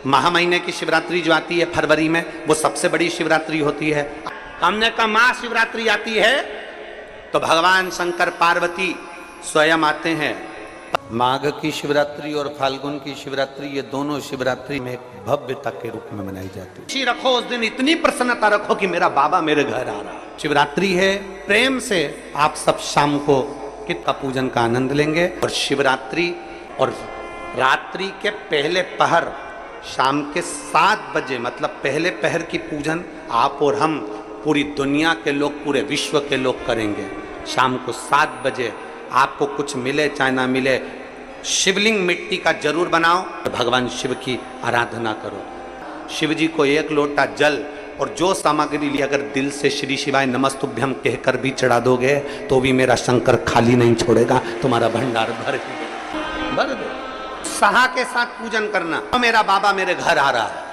महा महीने की शिवरात्रि जो आती है फरवरी में, वो सबसे बड़ी शिवरात्रि होती है। हमने कहा महाशिवरात्रि आती है तो भगवान शंकर पार्वती स्वयं आते हैं। माघ की शिवरात्रि और फाल्गुन की शिवरात्रि, ये दोनों शिवरात्रि में भव्यता के रूप में मनाई जाती है। खुशी रखो उस दिन, इतनी प्रसन्नता रखो कि मेरा बाबा मेरे घर आ रहा। शिवरात्रि है, प्रेम से आप सब शाम को कित का पूजन का आनंद लेंगे। और शिवरात्रि और रात्रि के पहले पहर शाम के 7 बजे, मतलब पहले पहर की पूजन आप और हम, पूरी दुनिया के लोग, पूरे विश्व के लोग करेंगे। शाम को 7 बजे आपको कुछ मिले चाहे ना मिले, शिवलिंग मिट्टी का जरूर बनाओ, भगवान शिव की आराधना करो। शिव जी को 1 लोटा जल और जो सामग्री ली, अगर दिल से श्री शिवाय नमस्तुभ्यम कहकर भी चढ़ा दोगे तो भी मेरा शंकर खाली नहीं छोड़ेगा, तुम्हारा भंडार भर दे। सहा के साथ पूजन करना, तो मेरा बाबा मेरे घर आ रहा है।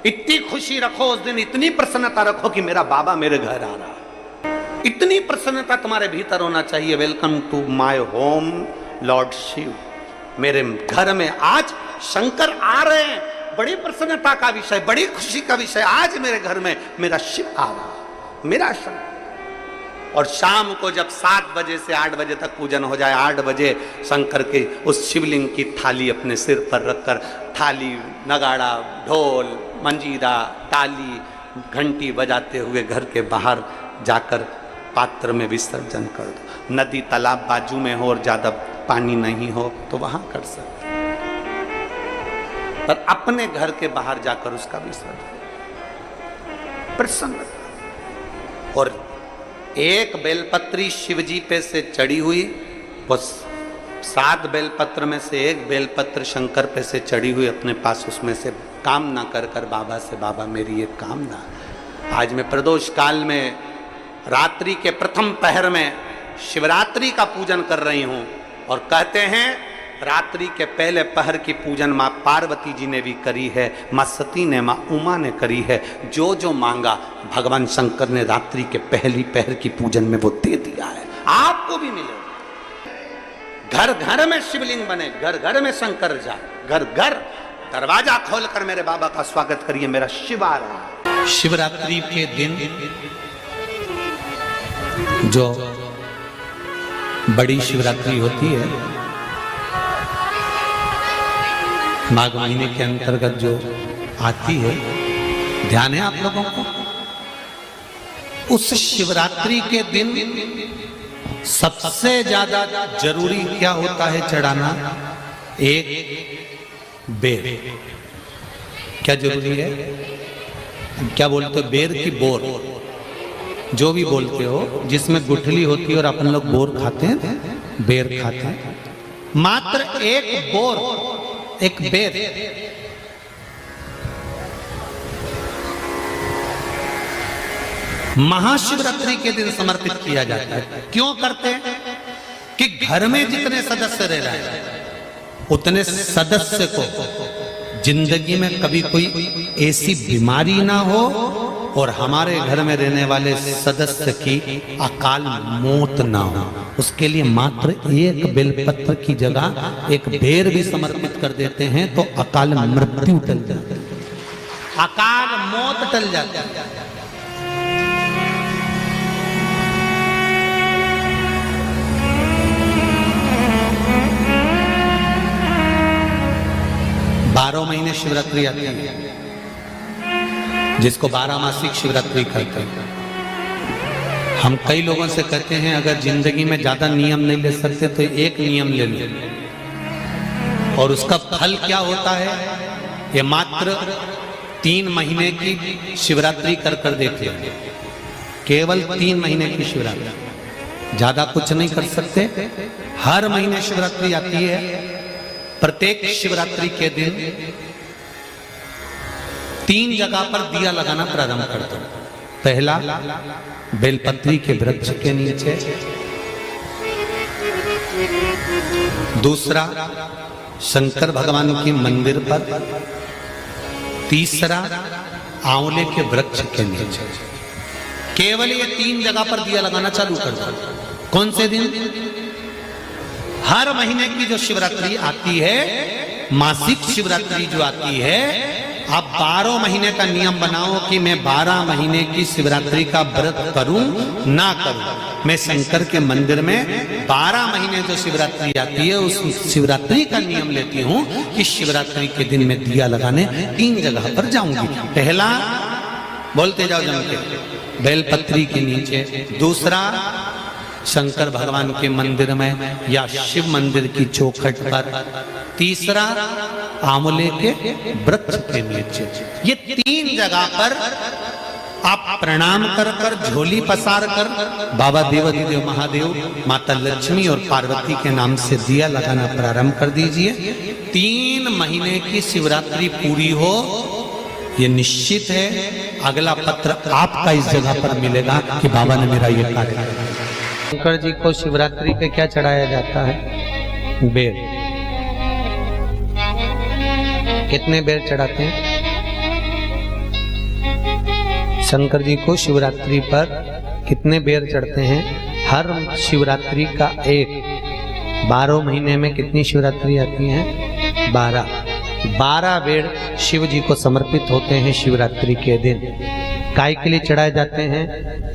इतनी खुशी रखो उस दिन, इतनी प्रसन्नता रखो कि मेरा बाबा मेरे घर आ रहा है। इतनी प्रसन्नता तुम्हारे भीतर होना चाहिए। Welcome to my home lord Shiva, मेरे घर में आज शंकर आ रहे हैं। बड़ी प्रसन्नता का विषय, बड़ी खुशी का विषय, आज मेरे घर में मेरा शिव आ रहा है, मेरा शंकर। और शाम को जब 7 बजे से 8 बजे तक पूजन हो जाए, 8 बजे शंकर के उस शिवलिंग की थाली अपने सिर पर रखकर, थाली, नगाड़ा, ढोल, मंजीरा, ताली, घंटी बजाते हुए घर के बाहर जाकर पात्र में विसर्जन कर दो। नदी तालाब बाजू में हो और ज्यादा पानी नहीं हो तो वहां कर सकते, पर अपने घर के बाहर जाकर उसका विसर्जन प्रसन्न। और एक बेलपत्री शिवजी पे से चढ़ी हुई, वो 7 बेलपत्र में से एक बेलपत्र शंकर पे से चढ़ी हुई अपने पास, उसमें से कामना कर कर बाबा से, बाबा मेरी एक कामना, आज मैं प्रदोष काल में रात्रि के प्रथम पहर में शिवरात्रि का पूजन कर रही हूं। और कहते हैं रात्रि के पहले पहर की पूजन माँ पार्वती जी ने भी करी है, माँ सती ने, माँ उमा ने करी है। जो जो मांगा भगवान शंकर ने रात्रि के पहली पहर की पूजन में वो दे दिया है, आपको भी मिलेगा। घर घर में शिवलिंग बने, घर घर में शंकर जाए, घर घर दरवाजा खोलकर मेरे बाबा का स्वागत करिए, मेरा शिव आ रहा। शिवरात्रि के दिन जो बड़ी शिवरात्रि होती है, माघ महीने के अंतर्गत जो आती है, ध्यान है आप लोगों को? उस शिवरात्रि के दिन सबसे ज्यादा जरूरी क्या होता है चढ़ाना? एक बेर। क्या जरूरी है? क्या बोलते हो? बेर की बोर, जो भी बोलते हो, जिसमें गुठली होती है और अपन लोग बोर खाते हैं, बेर खाते हैं। मात्र एक बोर, एक बेर। महाशिवरात्रि के दिन समर्पित किया जाता है। क्यों करते हैं? कि घर में जितने सदस्य रह रहे हैं, उतने सदस्य को जिंदगी में कभी कोई ऐसी बीमारी ना हो और हमारे घर में रहने वाले सदस्य की अकाल मौत ना हो, उसके लिए मात्र एक बेलपत्र की जगह एक बेर भी समर्पित कर देते हैं तो अकाल मृत्यु टल जाती है, अकाल मौत टल जाती है। बारह महीने शिवरात्रि आती है, जिसको 12 मासिक शिवरात्रि कहते हैं। हम कई लोगों से कहते हैं अगर जिंदगी में ज्यादा नियम नहीं ले सकते तो एक नियम ले लो, और उसका फल क्या होता है ये मात्र 3 महीने की शिवरात्रि कर कर देखिए। केवल 3 महीने की शिवरात्रि, ज्यादा कुछ नहीं कर सकते। हर महीने शिवरात्रि आती है। प्रत्येक शिवरात्रि के दिन 3 जगह पर दिया लगाना प्रारंभ कर दो। पहला बेलपत्री के वृक्ष के नीचे, दूसरा शंकर भगवान के मंदिर पर, तीसरा आंवले के वृक्ष के नीचे। केवल ये 3 जगह पर दिया लगाना चालू कर दो। कौन से दिन? हर महीने की जो शिवरात्रि आती है मासिक शिवरात्रि जो आती है, आप 12 महीने का नियम बनाओ कि मैं 12 महीने की शिवरात्रि का व्रत करूं ना करूं। मैं शंकर के मंदिर में 12 महीने जो शिवरात्रि आती है उस शिवरात्रि का नियम लेती हूं कि शिवरात्रि के दिन मैं दिया लगाने 3 जगह पर जाऊंगी। पहला, बोलते जाओ जम के, बेलपत्री के नीचे। दूसरा, शंकर भगवान के मंदिर में या शिव मंदिर की चौखट पर। तीसरा, आंवले के वृक्ष के नीचे। ये 3 जगह पर आप प्रणाम कर कर, झोली पसार कर बाबा देवाधिदेव महादेव, माता लक्ष्मी और पार्वती के नाम से दिया लगाना प्रारंभ कर दीजिए। 3 महीने की शिवरात्रि पूरी हो, ये निश्चित है अगला पत्र आपका इस जगह पर मिलेगा कि बाबा ने मेरा ये कार्य किया। शंकर जी को शिवरात्रि पे क्या चढ़ाया जाता है? बेर। कितने बेर चढ़ाते हैं? शंकर जी को शिवरात्रि पर कितने बेर चढ़ते हैं? हर शिवरात्रि का एक। 12 महीने में कितनी शिवरात्रि आती हैं? 12 बेर शिव जी को समर्पित होते हैं शिवरात्रि के दिन। काय के लिए चढ़ाए जाते हैं?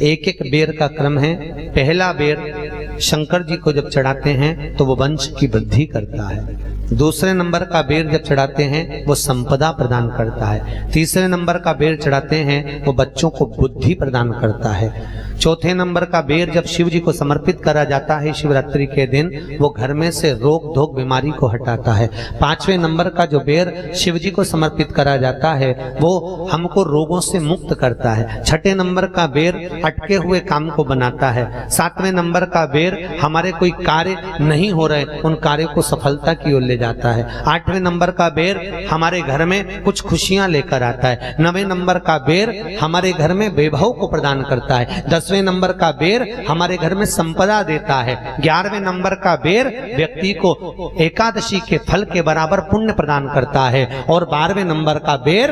एक एक बेर का क्रम है। पहला बेर शंकर जी को जब चढ़ाते हैं तो वो वंश की वृद्धि करता है। दूसरे नंबर का बेर जब चढ़ाते हैं वो संपदा प्रदान करता है। तीसरे नंबर का बेर चढ़ाते हैं वो बच्चों को बुद्धि प्रदान करता है। चौथे नंबर का बेर जब शिव जी को समर्पित करा जाता है शिवरात्रि के दिन, वो घर में से रोग धोक बीमारी को हटाता है। 5वें नंबर का जो बेर शिव जी को समर्पित करा जाता है वो हमको रोगों से मुक्त करता है। 6ठे नंबर का बेर अटके हुए काम को बनाता है। 7वें नंबर का बेर हमारे कोई कार्य नहीं हो रहे उन कार्यों को सफलता की ओर ले जाता है। 8वें नंबर का बेर हमारे घर में कुछ खुशियां लेकर आता है। 9वें नंबर का बेर हमारे घर में वैभव को प्रदान करता है। 10वें नंबर का बेर हमारे घर में संपदा देता है। 11वें नंबर का बेर व्यक्ति को एकादशी के फल के बराबर पुण्य प्रदान करता है। और 12वें नंबर का बेर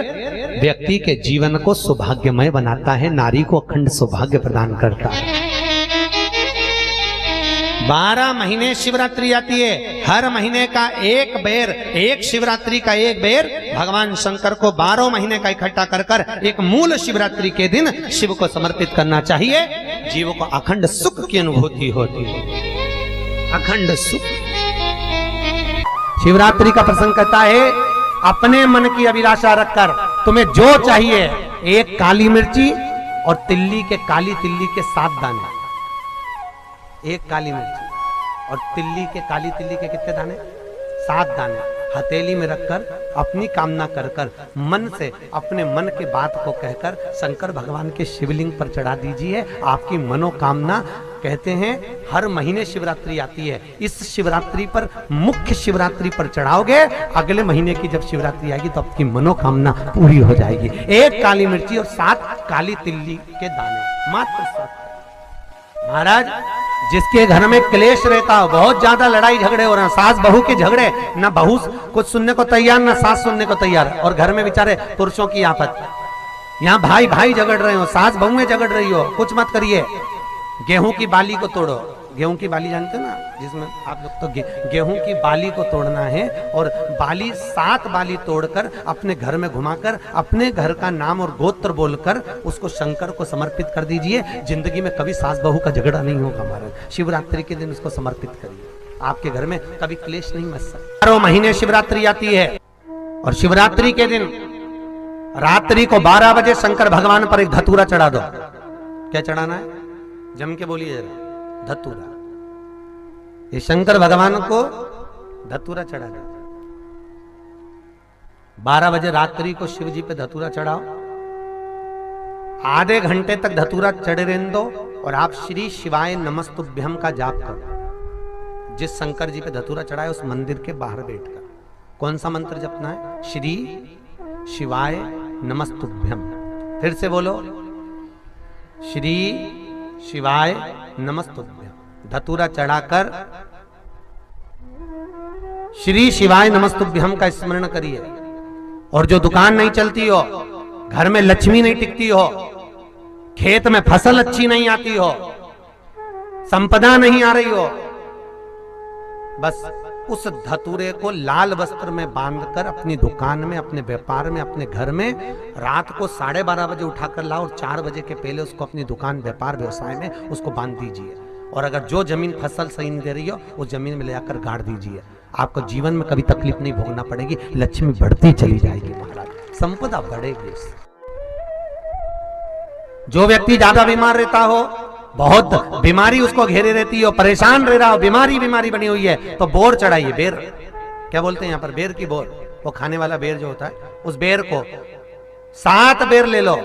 व्यक्ति के जीवन को सौभाग्यमय बनाता है, नारी को अखंड सौभाग्य प्रदान करता है। 12 महीने शिवरात्रि आती है। हर महीने का एक बेर, एक शिवरात्रि का एक बेर भगवान शंकर को 12 महीने का इकट्ठा कर कर एक मूल शिवरात्रि के दिन शिव को समर्पित करना चाहिए। जीवों को अखंड सुख की अनुभूति होती है, अखंड सुख। शिवरात्रि का प्रसंग कहता है अपने मन की अभिलाषा रखकर तुम्हें जो चाहिए, एक काली मिर्ची और तिल्ली के, काली तिल्ली के 7 दाने। एक काली मिर्ची और तिल्ली के, काली तिल्ली के कितने दाने? 7 दाने हथेली में रखकर अपनी कामना कर कर मन से अपने मन के बात को कहकर शंकर भगवान के शिवलिंग पर चढ़ा दीजिए। आपकी मनोकामना, कहते हैं हर महीने शिवरात्रि आती है, इस शिवरात्रि पर, मुख्य शिवरात्रि पर चढ़ाओगे, अगले महीने की जब शिवरात्रि आएगी तो आपकी मनोकामना पूरी हो जाएगी। एक काली मिर्ची और 7 काली तिल्ली के दाने, मात्र 7। महाराज, जिसके घर में क्लेश रहता हो, बहुत ज्यादा लड़ाई झगड़े हो रहे हैं, सास बहू के झगड़े, ना बहू कुछ सुनने को तैयार ना सास सुनने को तैयार, और घर में बेचारे पुरुषों की आफत, यहाँ भाई भाई झगड़ रहे हो, सास बहू में झगड़ रही हो, कुछ मत करिए। गेहूं की बाली को तोड़ो। गेहूं की बाली जानते हो ना, जिसमें आप लोग, तो गेहूं की बाली को तोड़ना है और बाली 7 बाली तोड़कर अपने घर में घुमाकर अपने घर का नाम और गोत्र बोलकर उसको शंकर को समर्पित कर दीजिए। जिंदगी में कभी सास बहू का झगड़ा नहीं होगा। हमारे शिवरात्रि के दिन उसको समर्पित करिए, आपके घर में कभी क्लेश नहीं मच सकता। 12 महीने शिवरात्रि आती है और शिवरात्रि के दिन रात्रि को 12 बजे शंकर भगवान पर एक धतूरा चढ़ा दो। क्या चढ़ाना है? जम के बोलिए जरा। धतूरा। ये शंकर भगवान को धतूरा चढ़ा दो। 12 बजे रात्रि को शिव जी पे धतूरा चढ़ाओ। आधे घंटे तक धतूरा चढ़े रहने दो और आप श्री शिवाय नमस्तुभ्यम का जाप करो। जिस शंकर जी पे धतूरा चढ़ाए उस मंदिर के बाहर बैठकर कौन सा मंत्र जपना है? श्री शिवाय नमस्तुभ्यम। फिर से बोलो, श्री शिवाय नमस्तुभ्यम। धतूरा चढ़ाकर श्री शिवाय नमस्तुभ्यम का स्मरण करिए। और जो दुकान नहीं चलती हो, घर में लक्ष्मी नहीं टिकती हो, खेत में फसल अच्छी नहीं आती हो, संपदा नहीं आ रही हो, बस उस धतूरे को लाल वस्त्र में बांधकर अपनी दुकान में, अपने व्यापार में, अपने घर में रात को 12:30 बजे उठाकर लाओ और 4 बजे के पहले उसको अपनी दुकान, व्यापार, व्यवसाय में उसको बांध दीजिए। और अगर जो जमीन फसल सही नहीं दे रही हो उस जमीन में ले जाकर गाड़ दीजिए। आपको जीवन में कभी तकलीफ नहीं भोगना पड़ेगी, लक्ष्मी बढ़ती चली जाएगी महाराज, संपदा बढ़ेगी। जो व्यक्ति ज्यादा बीमार रहता हो, बहुत बीमारी उसको घेरे रहती हो, परेशान रह रहा हो, बीमारी बनी हुई है, तो बोर चढ़ाइए। बेर क्या बोलते हैं यहाँ पर, बेर की बोर, वो खाने वाला बेर जो होता है, उस बेर को 7 बेर ले लो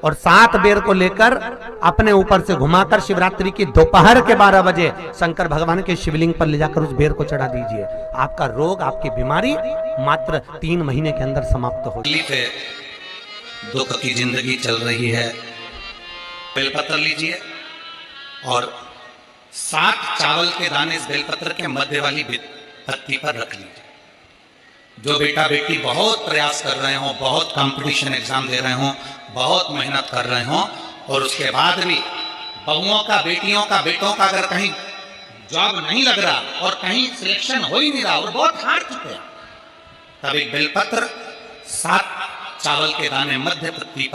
और 7 बेर को लेकर अपने ऊपर से घुमाकर शिवरात्रि की दोपहर के 12 बजे शंकर भगवान के शिवलिंग पर ले जाकर उस बेर को चढ़ा दीजिए। आपका रोग, आपकी बीमारी मात्र 3 महीने के अंदर समाप्त हो। दुख की जिंदगी चल रही है, बेलपत्र लीजिए और 7 चावल के दाने इस बेलपत्र के मध्य वाली पत्ती पर रख लीजिए। जो बेटा बेटी बहुत प्रयास कर रहे हो, बहुत कंपटीशन एग्जाम दे रहे हो, बहुत मेहनत कर रहे हो और उसके बाद भी बहुओं का, बेटियों का, बेटों का अगर कहीं जॉब नहीं लग रहा और कहीं सिलेक्शन हो ही नहीं रहा और बहुत हार चुके हैं, तब एक बेलपत्र 7 चावल के दाने मध्य पत्ती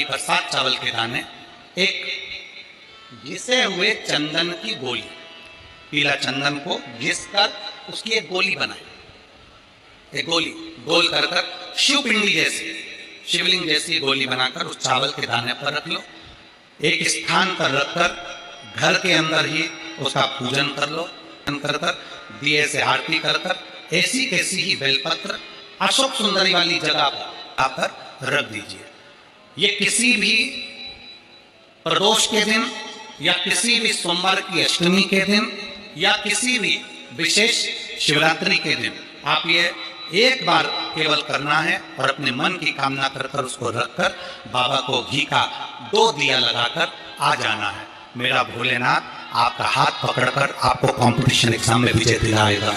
पर 7 चावल के दाने, एक घिसे हुए चंदन की गोली, पीला चंदन को घिस कर उसकी एक गोली बनाए, एक गोली गोल कर शिवपिंडी जैसी, शिवलिंग जैसी गोली बनाकर उस चावल के दाने पर रख लो। एक स्थान पर रखकर घर के अंदर ही उसका पूजन कर लो, कर दिए से आरती कर ऐसी कैसी ही बेलपत्र अशोक सुंदरी वाली जगह पर रख दीजिए। ये किसी भी प्रदोष के दिन या किसी भी सोमवार की अष्टमी के दिन या किसी भी विशेष शिवरात्रि के दिन आप ये एक बार केवल करना है और अपने मन की कामना कर उसको रखकर बाबा को घी का 2 दिया लगाकर आ जाना है। मेरा भोलेनाथ आपका हाथ पकड़कर आपको कंपटीशन एग्जाम में विजय दिलाएगा।